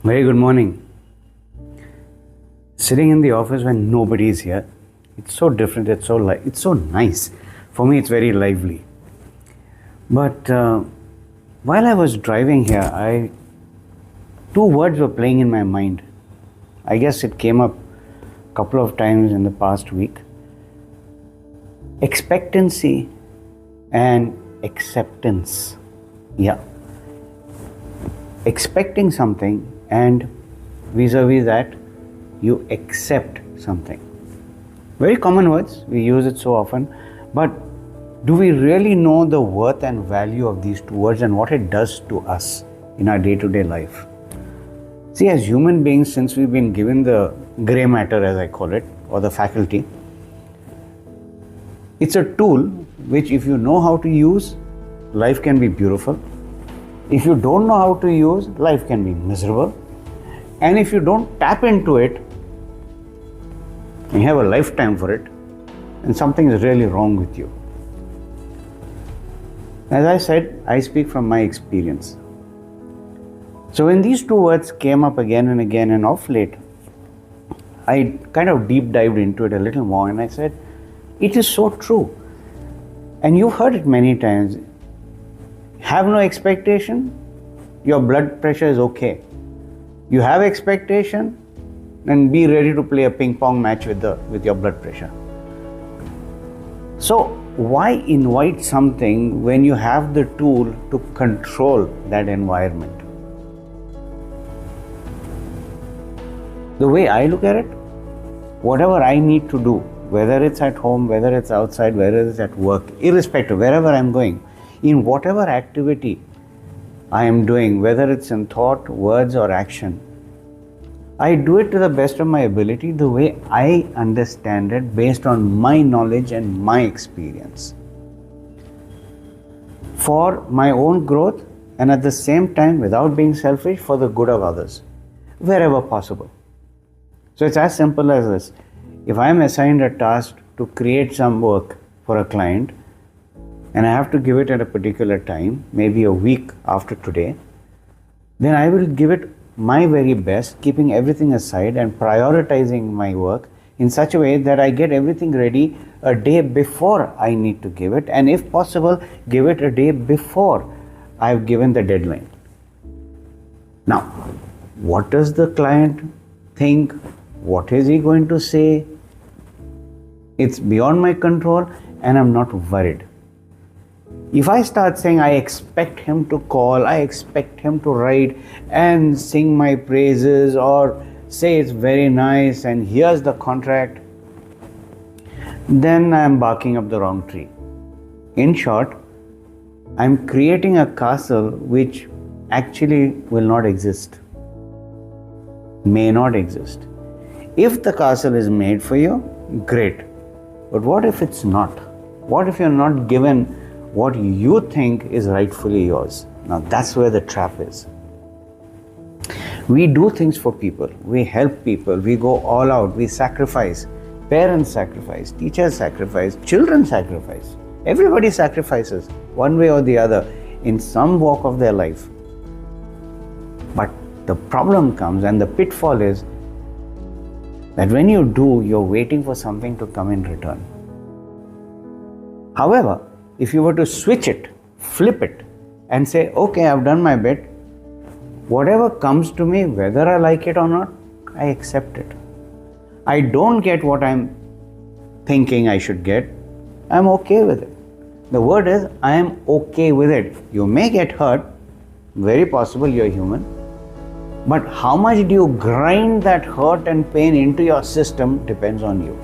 Very good morning. Sitting in the office when nobody is here, it's so different. It's so nice. For me, it's very lively. But while I was driving here, two words were playing in my mind. I guess it came up a couple of times in the past week. Expectancy and acceptance. Yeah. Expecting something and vis-a-vis that you accept something. Very common words, we use it so often, but do we really know the worth and value of these two words and what it does to us in our day-to-day life? See, as human beings, since we've been given the grey matter, as I call it, or the faculty, it's a tool which, if you know how to use, life can be beautiful. If you don't know how to use, life can be miserable. And if you don't tap into it, you have a lifetime for it, and something is really wrong with you. As I said, I speak from my experience. So when these two words came up again and again, and off late, I kind of deep dived into it a little more, and I said, it is so true. And you've heard it many times. Have no expectation, your blood pressure is okay. You have expectation, then be ready to play a ping pong match with your blood pressure. So why invite something when you have the tool to control that environment? The way I look at it, whatever I need to do, whether it's at home, whether it's outside, whether it's at work, irrespective, wherever I'm going, in whatever activity I am doing, whether it's in thought, words, or action, I do it to the best of my ability, the way I understand it, based on my knowledge and my experience, for my own growth, and at the same time, without being selfish, for the good of others, wherever possible. So it's as simple as this. If I am assigned a task to create some work for a client, and I have to give it at a particular time, maybe a week after today, then I will give it my very best, keeping everything aside and prioritizing my work in such a way that I get everything ready a day before I need to give it, and if possible, give it a day before I've given the deadline. Now, what does the client think? What is he going to say? It's beyond my control, and I'm not worried. If I start saying I expect him to call, I expect him to write and sing my praises, or say it's very nice and here's the contract, then I'm barking up the wrong tree. In short, I'm creating a castle which actually will not exist, may not exist. If the castle is made for you, great. But what if it's not? What if you're not given what you think is rightfully yours? Now that's where the trap is. We do things for people, we help people, we go all out, we sacrifice. Parents sacrifice, teachers sacrifice, children sacrifice. Everybody sacrifices one way or the other in some walk of their life. But the problem comes, and the pitfall is that when you do, you're waiting for something to come in return. However, if you were to switch it, flip it, and say, okay, I've done my bit, whatever comes to me, whether I like it or not, I accept it. I don't get what I'm thinking I should get, I'm okay with it. The word is, I am okay with it. You may get hurt, very possible, you're human, but how much do you grind that hurt and pain into your system depends on you.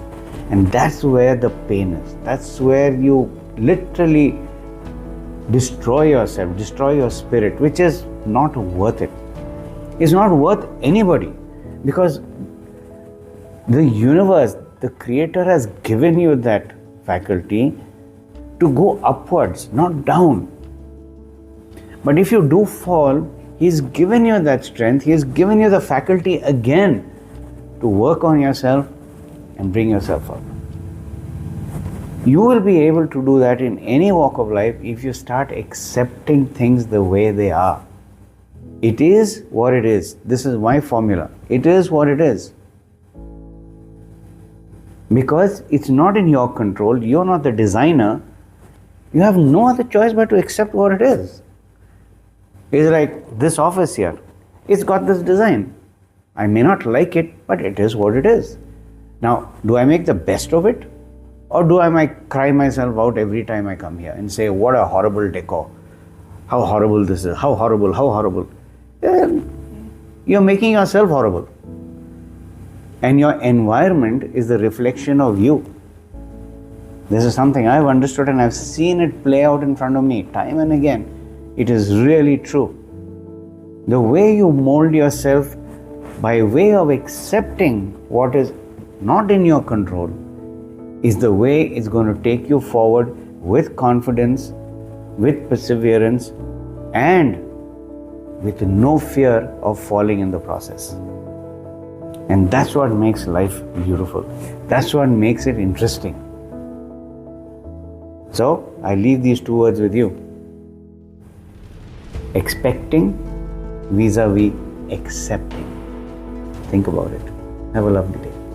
And that's where the pain is. That's where you literally destroy yourself, destroy your spirit, which is not worth it. It's not worth anybody, because the universe, the creator, has given you that faculty to go upwards, not down. But if you do fall, he's given you that strength, he's given you the faculty again to work on yourself and bring yourself up. You will be able to do that in any walk of life if you start accepting things the way they are. It is what it is. This is my formula. It is what it is. Because it's not in your control, you're not the designer, you have no other choice but to accept what it is. It's like this office here. It's got this design. I may not like it, but it is what it is. Now, do I make the best of it? Or do I might cry myself out every time I come here and say, what a horrible decor. How horrible this is. How horrible, how horrible. You're making yourself horrible. And your environment is the reflection of you. This is something I've understood and I've seen it play out in front of me time and again. It is really true. The way you mold yourself by way of accepting what is not in your control is the way it's going to take you forward with confidence, with perseverance, and with no fear of falling in the process. And that's what makes life beautiful. That's what makes it interesting. So, I leave these two words with you. Expecting vis-a-vis accepting. Think about it. Have a lovely day.